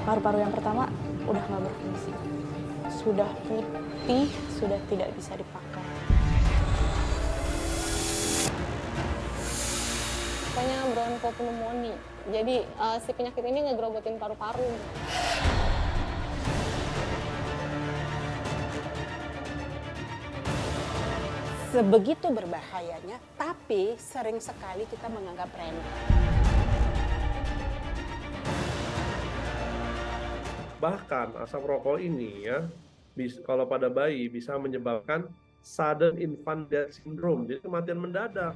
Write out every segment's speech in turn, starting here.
Paru-paru yang pertama udah nggak berfungsi, sudah putih, sudah tidak bisa dipakai. Pokoknya bronchopneumonia. Jadi si penyakit ini ngegrogotin paru-paru. Sebegitu berbahayanya, tapi sering sekali kita menganggap remeh. Bahkan asap rokok ini ya, kalau pada bayi bisa menyebabkan sudden infant death syndrome, jadi kematian mendadak.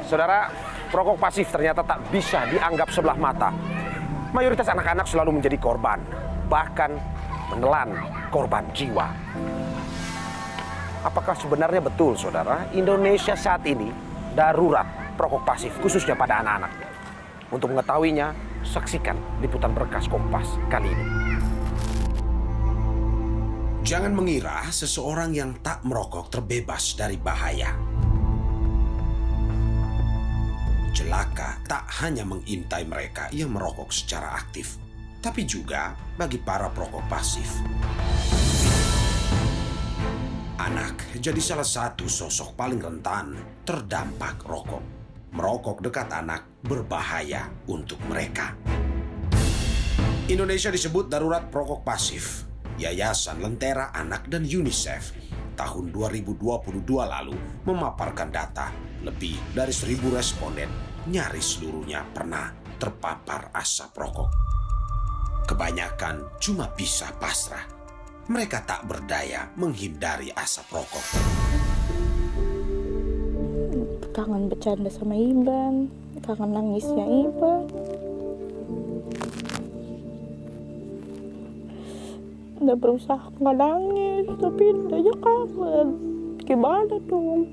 Saudara, perokok pasif ternyata tak bisa dianggap sebelah mata. Mayoritas anak-anak selalu menjadi korban, bahkan menelan korban jiwa. Apakah sebenarnya betul, saudara, Indonesia saat ini darurat perokok pasif, khususnya pada anak-anak? Untuk mengetahuinya, saksikan liputan berkas Kompas kali ini. Jangan mengira seseorang yang tak merokok terbebas dari bahaya. Celaka tak hanya mengintai mereka yang merokok secara aktif, tapi juga bagi para perokok pasif. Anak jadi salah satu sosok paling rentan terdampak rokok. Merokok dekat anak berbahaya untuk mereka. Indonesia disebut darurat perokok pasif. Yayasan Lentera Anak dan UNICEF tahun 2022 lalu memaparkan data lebih dari 1.000 responden nyaris seluruhnya pernah terpapar asap rokok. Kebanyakan cuma bisa pasrah. Mereka tak berdaya menghindari asap rokok. Kangen bercanda sama Iban, kangen nangisnya Iban. Udah berusaha nggak nangis, tapi aja kangen. Gimana dong?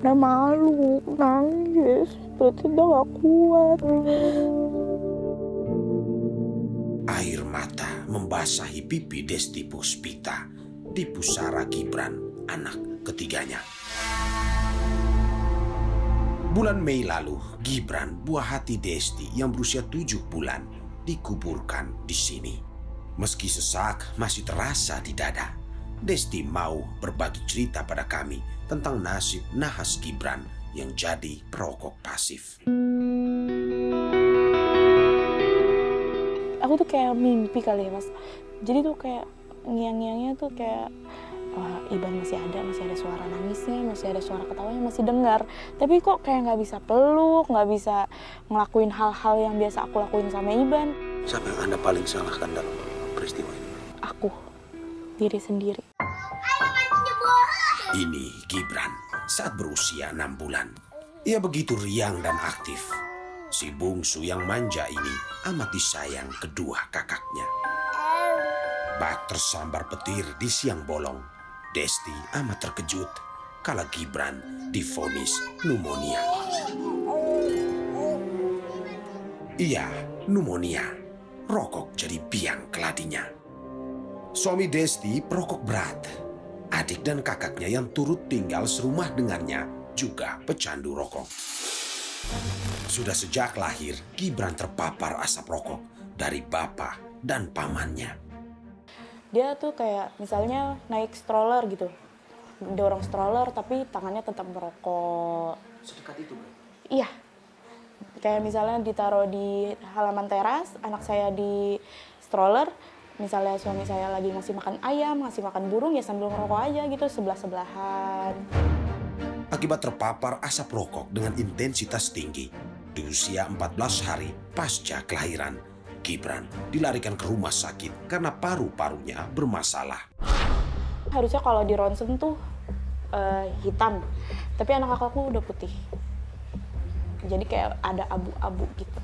Udah malu, nangis, berarti udah gak kuat. Air mata membasahi pipi Desti Puspita di pusara Gibran, anak ketiganya. Bulan Mei lalu, Gibran, buah hati Desti yang berusia 7 bulan, dikuburkan di sini. Meski sesak masih terasa di dada, Desti mau berbagi cerita pada kami tentang nasib nahas Gibran yang jadi perokok pasif. Aku tuh kayak mimpi kali ya, Mas. Jadi tuh kayak ngiang-ngiangnya tuh kayak, wah, Iban masih ada suara nangisnya, masih ada suara ketawanya, masih dengar. Tapi kok kayak nggak bisa peluk, nggak bisa ngelakuin hal-hal yang biasa aku lakuin sama Iban. Siapa yang Anda paling salahkan dalam peristiwa ini? Aku, diri sendiri. Ini Gibran saat berusia 6 bulan. Ia begitu riang dan aktif. Si bungsu yang manja ini amat disayang kedua kakaknya. Bak tersambar petir di siang bolong. Desti amat terkejut kala Gibran divonis pneumonia. Iya, pneumonia. Rokok jadi biang keladinya. Suami Desti perokok berat. Adik dan kakaknya yang turut tinggal serumah dengannya juga pecandu rokok. Sudah sejak lahir, Gibran terpapar asap rokok dari bapak dan pamannya. Dia tuh kayak misalnya naik stroller gitu, dorong stroller tapi tangannya tetap merokok. Sedekat itu, Bro? Iya, kayak misalnya ditaruh di halaman teras, anak saya di stroller, misalnya suami saya lagi ngasih makan ayam, ngasih makan burung, ya sambil ngerokok aja gitu, sebelah-sebelahan. akibat terpapar asap rokok dengan intensitas tinggi. Di usia 14 hari pasca kelahiran, Gibran dilarikan ke rumah sakit karena paru-parunya bermasalah. Harusnya kalau di ronsen tuh hitam, tapi anak aku udah putih. Jadi kayak ada abu-abu gitu.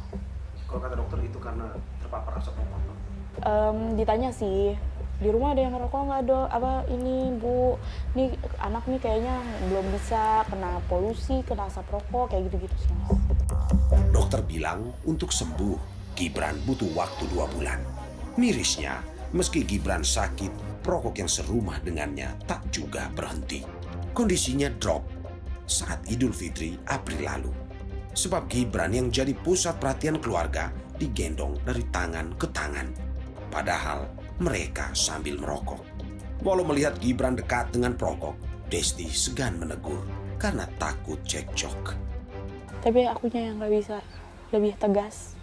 Kalau kata dokter itu karena terpapar asap rokok. Ditanya sih, di rumah ada yang ngerokok nggak, Dok? Ini Bu, nih anak nih kayaknya belum bisa, kena polusi, kena asap rokok, kayak gitu-gitu sih, Mas. Dokter bilang untuk sembuh, Gibran butuh waktu 2 bulan. Mirisnya, meski Gibran sakit, perokok yang serumah dengannya tak juga berhenti. Kondisinya drop saat Idul Fitri April lalu. Sebab Gibran yang jadi pusat perhatian keluarga digendong dari tangan ke tangan. Padahal mereka sambil merokok. Walau melihat Gibran dekat dengan perokok, Desti segan menegur karena takut cekcok. Tapi akunya yang nggak bisa, lebih tegas,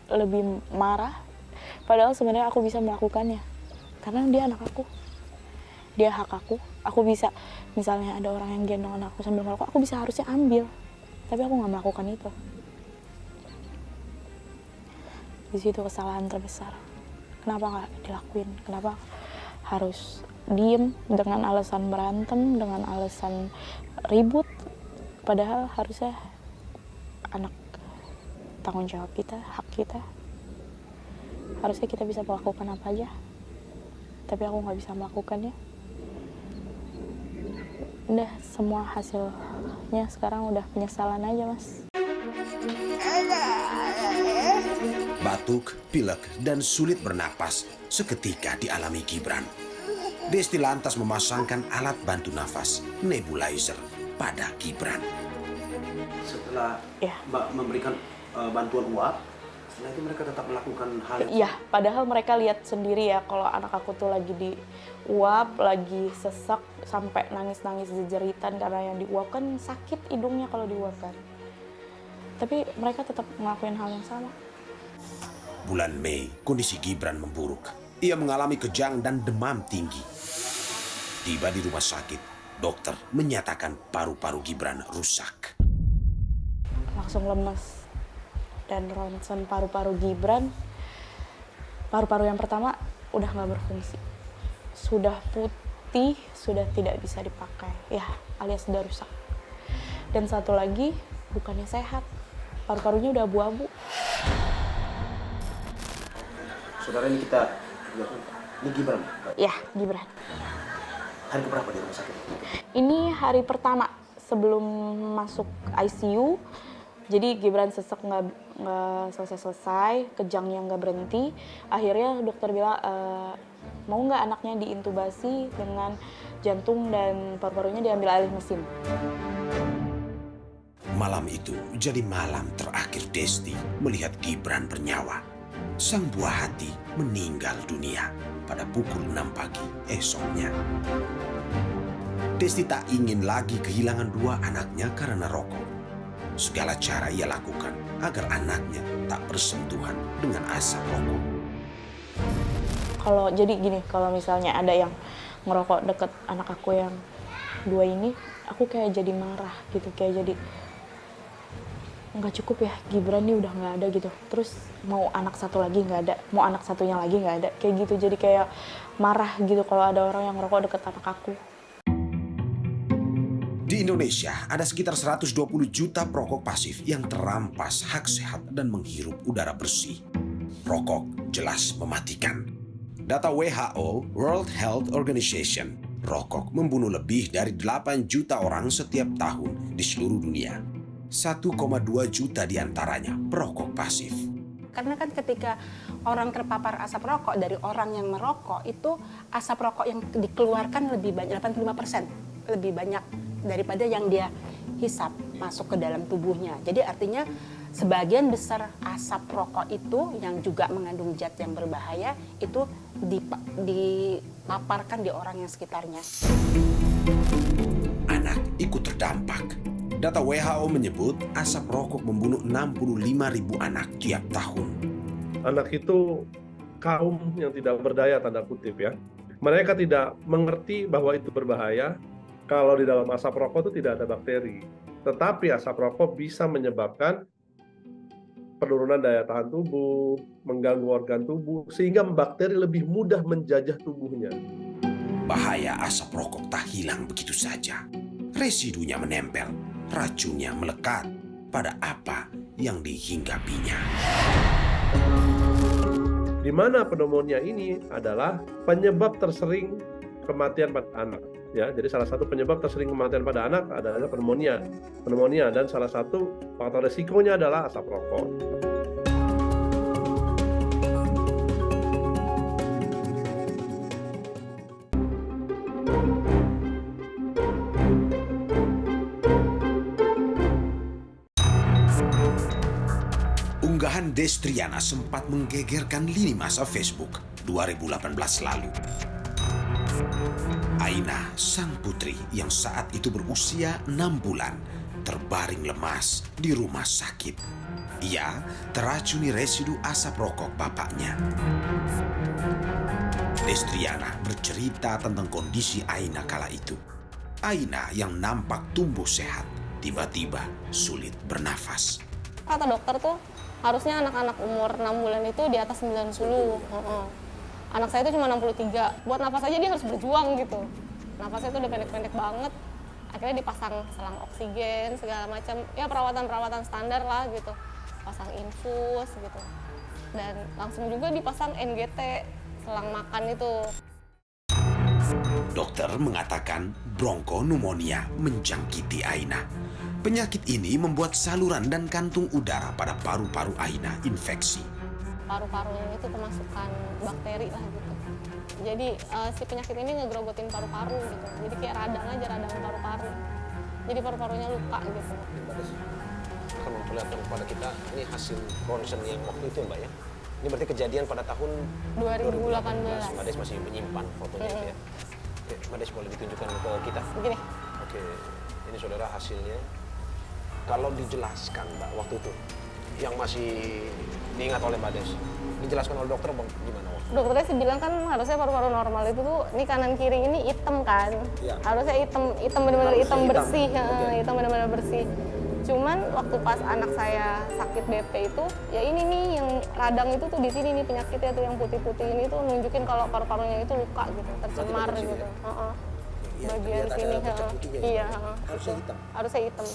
lebih marah. Padahal sebenarnya aku bisa melakukannya, karena dia anak aku, dia hak aku. Aku bisa, misalnya ada orang yang gendong anak aku sambil merokok, aku bisa harusnya ambil, tapi aku nggak melakukan itu. Di situ kesalahan terbesar. Kenapa nggak dilakuin? Kenapa harus diem dengan alasan berantem, dengan alasan ribut? Padahal harusnya anak tanggung jawab kita, hak kita. Harusnya kita bisa melakukan apa aja, tapi aku nggak bisa melakukannya. Udah, semua hasilnya sekarang udah penyesalan aja, Mas. Batuk, pilek, dan sulit bernapas seketika dialami Gibran. Desti lantas memasangkan alat bantu nafas, nebulizer, pada Gibran. Setelah Mbak memberikan bantuan uap, setelah itu mereka tetap melakukan hal yang Iya, padahal mereka lihat sendiri ya kalau anak aku tuh lagi diuap, lagi sesak, sampai nangis-nangis jeritan karena yang diuap kan sakit hidungnya kalau diuap kan. Tapi mereka tetap ngelakuin hal yang sama. Bulan Mei, kondisi Gibran memburuk. Ia mengalami kejang dan demam tinggi. Tiba di rumah sakit, dokter menyatakan paru-paru Gibran rusak. Langsung lemes. Dan ronsen paru-paru Gibran, paru-paru yang pertama udah nggak berfungsi. Sudah putih, sudah tidak bisa dipakai. Ya, alias sudah rusak. Dan satu lagi, bukannya sehat. Paru-parunya udah abu-abu. Saudara ini kita lihat, ini Gibran. Ya, Gibran. Hari keberapa di rumah sakit? Ini hari pertama sebelum masuk ICU. Jadi Gibran sesek nggak selesai-selesai, kejangnya nggak berhenti. Akhirnya dokter bilang, mau nggak anaknya diintubasi dengan jantung dan paru-parunya diambil alih mesin. Malam itu jadi malam terakhir Desti melihat Gibran bernyawa. Sang buah hati meninggal dunia pada pukul 6 pagi esoknya. Desti tak ingin lagi kehilangan 2 anaknya karena rokok. Segala cara ia lakukan agar anaknya tak bersentuhan dengan asap rokok. Jadi gini, kalau misalnya ada yang ngerokok deket anak aku yang 2 ini, aku kayak jadi marah gitu, kayak jadi nggak cukup ya, Gibran nih udah nggak ada gitu. Terus mau anak satu lagi nggak ada, mau anak satunya lagi nggak ada, kayak gitu. Jadi kayak marah gitu kalau ada orang yang ngerokok deket anak aku. Di Indonesia ada sekitar 120 juta perokok pasif yang terampas hak sehat dan menghirup udara bersih. Rokok jelas mematikan. Data WHO, World Health Organization, rokok membunuh lebih dari 8 juta orang setiap tahun di seluruh dunia. 1,2 juta diantaranya perokok pasif. Karena kan ketika orang terpapar asap rokok dari orang yang merokok, itu asap rokok yang dikeluarkan lebih banyak, 85% lebih banyak daripada yang dia hisap masuk ke dalam tubuhnya. Jadi artinya sebagian besar asap rokok itu yang juga mengandung zat yang berbahaya itu dipaparkan di orang yang sekitarnya. Anak ikut terdampak. Data WHO menyebut asap rokok membunuh 65.000 anak tiap tahun. Anak itu kaum yang tidak berdaya, tanda kutip ya. Mereka tidak mengerti bahwa itu berbahaya Kalau di dalam asap rokok itu tidak ada bakteri, tetapi asap rokok bisa menyebabkan penurunan daya tahan tubuh, mengganggu organ tubuh, sehingga bakteri lebih mudah menjajah tubuhnya. Bahaya asap rokok tak hilang begitu saja. Residunya menempel, racunnya melekat pada apa yang dihinggapinya. Di mana pneumonia ini adalah penyebab tersering kematian pada anak. Ya, jadi salah satu penyebab tersering kematian pada anak adalah pneumonia. Dan salah satu faktor resikonya adalah asap rokok. Unggahan Destriana sempat menggegerkan lini masa Facebook 2018 lalu. Aina, sang putri yang saat itu berusia 6 bulan, terbaring lemas di rumah sakit. Ia teracuni residu asap rokok bapaknya. Destriana bercerita tentang kondisi Aina kala itu. Aina yang nampak tumbuh sehat, tiba-tiba sulit bernafas. Kata dokter tuh harusnya anak-anak umur 6 bulan itu di atas 90. Anak saya itu cuma 63. Buat nafas aja dia harus berjuang gitu. Nafasnya itu udah pendek-pendek banget. Akhirnya dipasang selang oksigen, segala macam. Ya perawatan-perawatan standar lah gitu. Pasang infus gitu. Dan langsung juga dipasang NGT, selang makan itu. Dokter mengatakan bronkoneumonia menjangkiti Aina. Penyakit ini membuat saluran dan kantung udara pada paru-paru Aina infeksi. Paru-parunya itu kemasukan bakteri lah gitu. Jadi si penyakit ini ngegrogotin paru-paru gitu. Jadi kayak radang paru-paru. Jadi paru-parunya luka gitu. Akan memperlihatkan kepada kita ini hasil ronsen yang waktu itu Mbak ya. Ini berarti kejadian pada tahun 2018. Mbak Des masih menyimpan fotonya itu ya. Oke, Mbak Des boleh ditunjukkan ke kita? Begini. Oke, ini saudara hasilnya. Kalau dijelaskan Mbak waktu itu, yang masih diingat oleh Mbak Des, dijelaskan oleh dokter Bang, gimana waktu? Dokternya sih bilang kan harusnya paru-paru normal itu tuh ini kanan kiri ini hitam kan. Ya. Harusnya hitam benar-benar hitam bersih, Okay. hitam benar-benar bersih. Cuman waktu pas anak saya sakit BP itu, ya ini nih yang radang itu tuh di sini nih penyakitnya tuh yang putih-putih ini tuh nunjukin kalau paru-parunya itu luka gitu, tercemar Berarti gitu. Ya, Bagian terlihat sini, ada bercak putihnya ya? iya. Harusnya hitam. Harusnya hitam.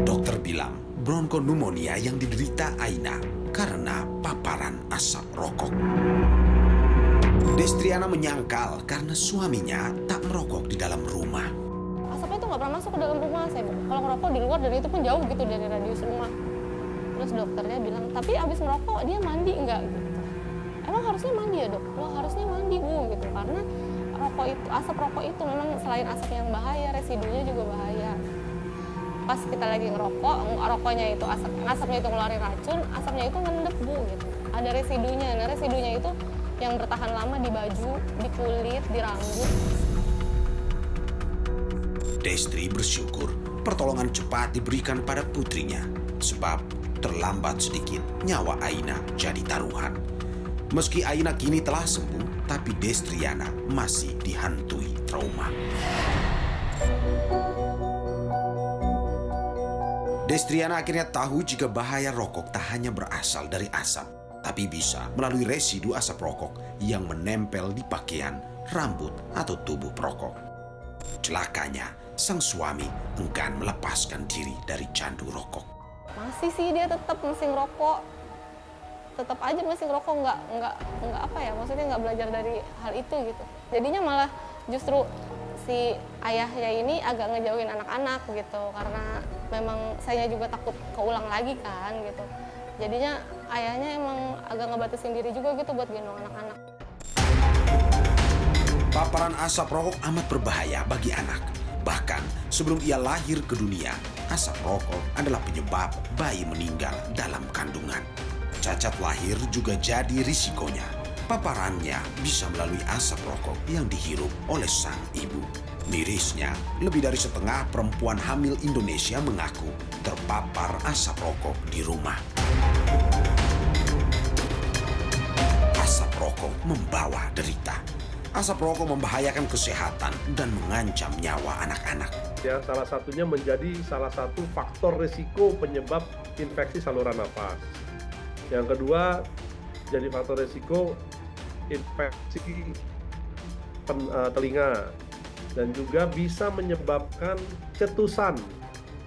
Dokter bilang bronkoneumonia yang diderita Aina karena paparan asap rokok. Destriana menyangkal karena suaminya tak merokok di dalam rumah. Asapnya tuh nggak pernah masuk ke dalam rumah saya. Kalau ngerokok di luar dan itu pun jauh gitu dari radius rumah. Terus dokternya bilang, tapi abis merokok dia mandi nggak gitu. Emang harusnya mandi ya dok? Lo harusnya mandi bu gitu. Karena rokok itu, asap rokok itu memang selain asap yang bahaya, residunya juga bahaya. Pas kita lagi ngerokok, rokoknya itu asapnya itu ngeluarin racun, asapnya itu ngendep bu gitu. Ada residunya. Nah residunya itu yang bertahan lama di baju, di kulit, di rambut. Destri bersyukur pertolongan cepat diberikan pada putrinya, sebab terlambat sedikit nyawa Aina jadi taruhan. Meski Aina kini telah sembuh, tapi Destriana masih dihantui trauma. Destriana akhirnya tahu jika bahaya rokok tak hanya berasal dari asap, tapi bisa melalui residu asap rokok yang menempel di pakaian, rambut, atau tubuh perokok. Celakanya, sang suami enggan melepaskan diri dari candu rokok. Masih sih dia tetap masih ngerokok, tetap aja masih ngerokok, nggak apa ya, maksudnya nggak belajar dari hal itu gitu. Jadinya malah justru si ayahnya ini agak ngejauhin anak-anak gitu, karena memang saya juga takut keulang lagi kan gitu. Jadinya ayahnya emang agak ngebatasin diri juga gitu buat gendong anak-anak. Paparan asap rokok amat berbahaya bagi anak. Bahkan sebelum ia lahir ke dunia, asap rokok adalah penyebab bayi meninggal dalam kandungan. Cacat lahir juga jadi risikonya. Paparannya bisa melalui asap rokok yang dihirup oleh sang ibu. Mirisnya, lebih dari setengah perempuan hamil Indonesia mengaku terpapar asap rokok di rumah. membawa derita. Asap rokok membahayakan kesehatan dan mengancam nyawa anak-anak. Ya, salah satunya menjadi salah satu faktor risiko penyebab infeksi saluran nafas. Yang kedua, jadi faktor risiko infeksi telinga dan juga bisa menyebabkan cetusan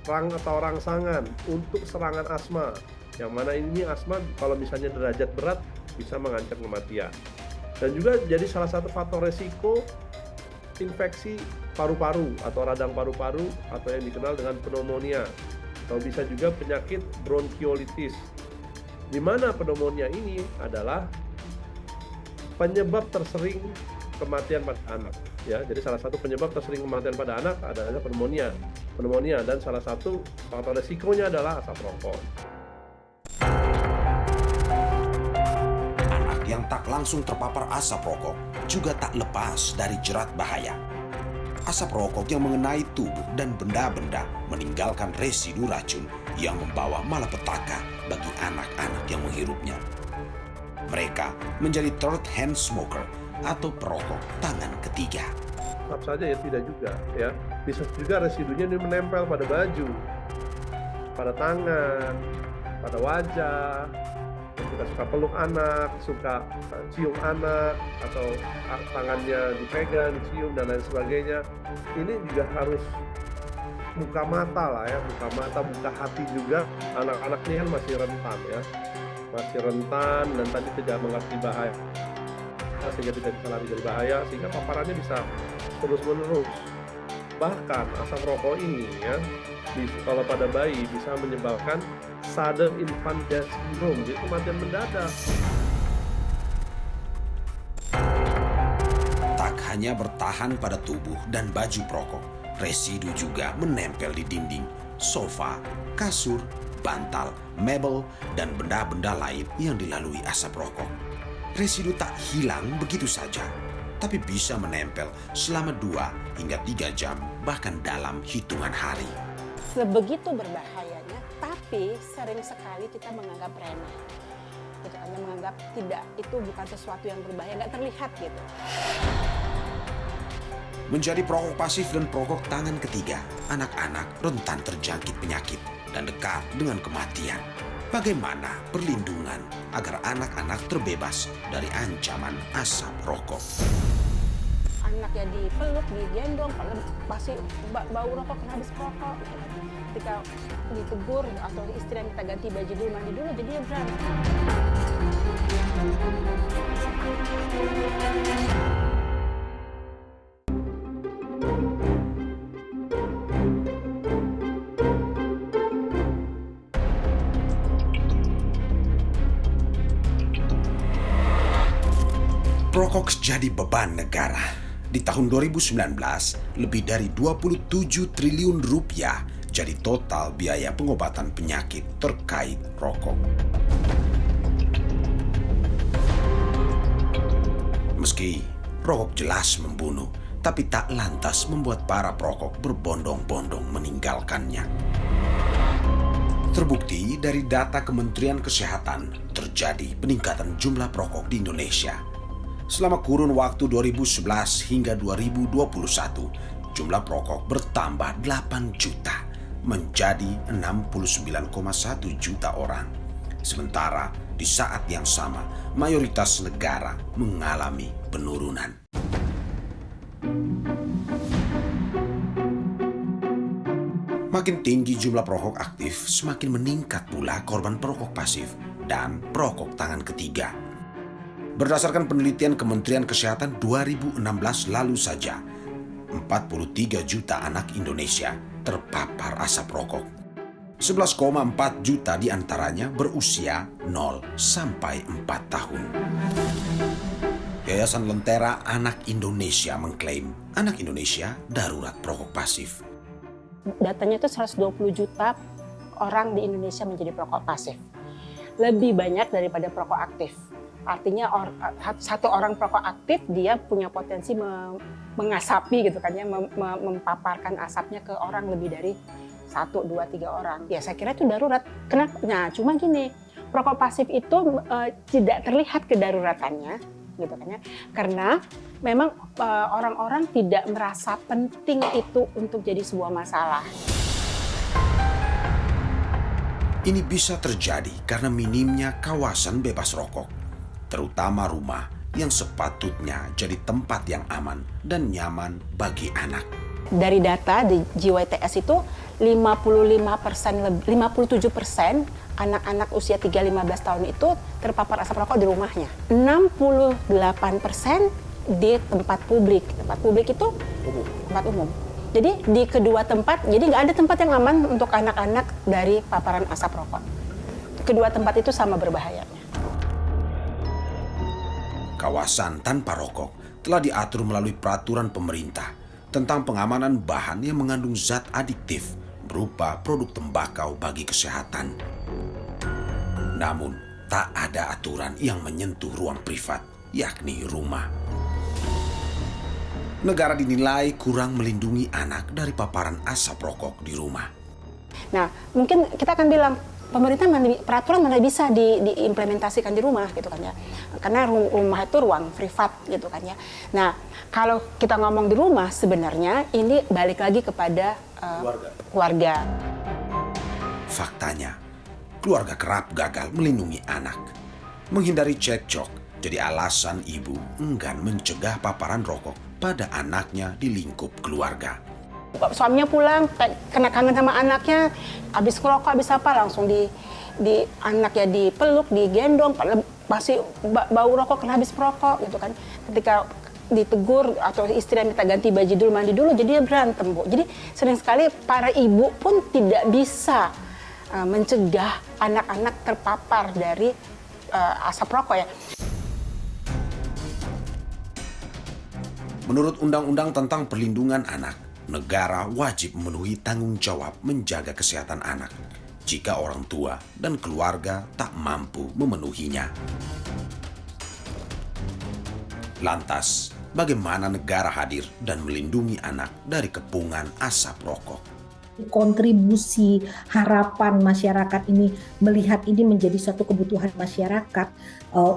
atau rangsangan untuk serangan asma. Yang mana ini asma kalau misalnya derajat berat bisa mengancam kematian. Dan juga jadi salah satu faktor risiko infeksi paru-paru atau radang paru-paru atau yang dikenal dengan pneumonia, atau bisa juga penyakit bronkiolitis, di mana pneumonia ini adalah penyebab tersering kematian pada anak. Ya, jadi salah satu penyebab tersering kematian pada anak adalah pneumonia, dan salah satu faktor risikonya adalah asap rokok. Yang tak langsung terpapar asap rokok juga tak lepas dari jerat bahaya. Asap rokok yang mengenai tubuh dan benda-benda meninggalkan residu racun yang membawa malapetaka bagi anak-anak yang menghirupnya. Mereka menjadi third hand smoker atau perokok tangan ketiga. Tetap saja ya, tidak juga ya. Bisa juga residunya ini menempel pada baju, pada tangan, pada wajah. Kita suka peluk anak, suka cium anak, atau tangannya dipegang, dicium, dan lain sebagainya. Ini juga harus buka mata lah ya, buka hati juga. Anak-anak ini kan masih rentan ya, dan tadi tidak mengerti bahaya, sehingga tidak bisa lari dari bahaya, sehingga paparannya bisa terus-menerus. Bahkan asap rokok ini ya, kalau pada bayi bisa menyebabkan sudden infant death syndrome, yaitu kematian mendadak. Tak hanya bertahan pada tubuh dan baju perokok, residu juga menempel di dinding, sofa, kasur, bantal, mebel, dan benda-benda lain yang dilalui asap rokok. Residu tak hilang begitu saja, tapi bisa menempel selama 2 hingga 3 jam, bahkan dalam hitungan hari. Sebegitu berbahayanya, tapi sering sekali kita menganggap remeh. Kita hanya menganggap tidak, itu bukan sesuatu yang berbahaya, nggak terlihat gitu. Menjadi perokok pasif dan perokok tangan ketiga, anak-anak rentan terjangkit penyakit dan dekat dengan kematian. Bagaimana perlindungan agar anak-anak terbebas dari ancaman asap rokok? Anak ya dipeluk, digendong, kalau pasti bau rokok kena habis rokok. Ketika ditegur atau istri yang kita ganti baju dulu, mandi dulu, jadi dia berani. Rokok jadi beban negara. Di tahun 2019, lebih dari 27 triliun rupiah jadi total biaya pengobatan penyakit terkait rokok. Meski rokok jelas membunuh, tapi tak lantas membuat para perokok berbondong-bondong meninggalkannya. Terbukti dari data Kementerian Kesehatan, terjadi peningkatan jumlah perokok di Indonesia. Selama kurun waktu 2011 hingga 2021, jumlah perokok bertambah 8 juta menjadi 69,1 juta orang. Sementara di saat yang sama, mayoritas negara mengalami penurunan. Makin tinggi jumlah perokok aktif, semakin meningkat pula korban perokok pasif dan perokok tangan ketiga. Berdasarkan penelitian Kementerian Kesehatan 2016 lalu saja, 43 juta anak Indonesia terpapar asap rokok. 11,4 juta diantaranya berusia 0 sampai 4 tahun. Yayasan Lentera Anak Indonesia mengklaim anak Indonesia darurat perokok pasif. Datanya itu 120 juta orang di Indonesia menjadi perokok pasif. Lebih banyak daripada perokok aktif. Artinya satu orang perokok aktif dia punya potensi mengasapi gitu kan ya, mempaparkan asapnya ke orang lebih dari 1, 2, 3 orang. Ya saya kira itu darurat. Kenapa? Nah cuma gini, perokok pasif itu tidak terlihat kedaruratannya gitu kan ya. Karena memang orang-orang tidak merasa penting itu untuk jadi sebuah masalah. Ini bisa terjadi karena minimnya kawasan bebas rokok, terutama rumah yang sepatutnya jadi tempat yang aman dan nyaman bagi anak. Dari data di JWTS itu 57% anak-anak usia 3-15 tahun itu terpapar asap rokok di rumahnya. 68% di tempat publik. Tempat publik itu tempat umum. Jadi di kedua tempat, jadi nggak ada tempat yang aman untuk anak-anak dari paparan asap rokok. Kedua tempat itu sama berbahayanya. Kawasan tanpa rokok telah diatur melalui peraturan pemerintah tentang pengamanan bahan yang mengandung zat adiktif berupa produk tembakau bagi kesehatan. Namun, tak ada aturan yang menyentuh ruang privat, yakni rumah. Negara dinilai kurang melindungi anak dari paparan asap rokok di rumah. Nah, mungkin kita akan bilang, pemerintah peraturan mana bisa diimplementasikan di rumah gitu kan ya. Karena rumah itu ruang privat gitu kan ya. Nah, kalau kita ngomong di rumah sebenarnya ini balik lagi kepada keluarga. Faktanya, keluarga kerap gagal melindungi anak. Menghindari cekcok jadi alasan ibu enggan mencegah paparan rokok pada anaknya di lingkup keluarga. Suaminya pulang, kena kangen sama anaknya, habis ngerokok, habis apa, langsung di anaknya dipeluk, digendong, masih bau rokok, kena habis merokok gitu kan. Ketika ditegur atau istri minta ganti baju dulu, mandi dulu, jadi dia berantem, Bu. Jadi sering sekali para ibu pun tidak bisa mencegah anak-anak terpapar dari asap rokok ya. Menurut Undang-Undang tentang Perlindungan Anak, negara wajib memenuhi tanggung jawab menjaga kesehatan anak jika orang tua dan keluarga tak mampu memenuhinya. Lantas, bagaimana negara hadir dan melindungi anak dari kepungan asap rokok? Kontribusi harapan masyarakat ini melihat ini menjadi suatu kebutuhan masyarakat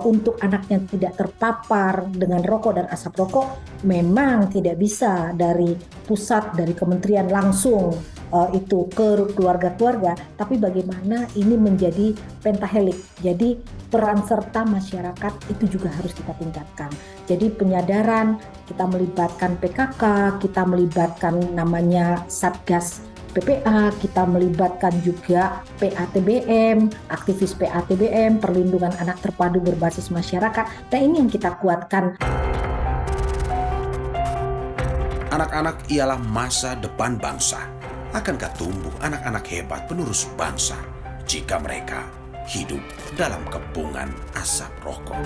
untuk anak yang tidak terpapar dengan rokok dan asap rokok memang tidak bisa dari pusat, dari kementerian langsung itu ke keluarga-keluarga, tapi bagaimana ini menjadi pentahelik. Jadi peran serta masyarakat itu juga harus kita tingkatkan. Jadi penyadaran, kita melibatkan PKK, kita melibatkan namanya Satgas PPA, kita melibatkan juga PATBM, aktivis PATBM, perlindungan anak terpadu berbasis masyarakat. Nah, ini yang kita kuatkan. Anak-anak ialah masa depan bangsa. Akankah tumbuh anak-anak hebat penerus bangsa jika mereka hidup dalam kepungan asap rokok?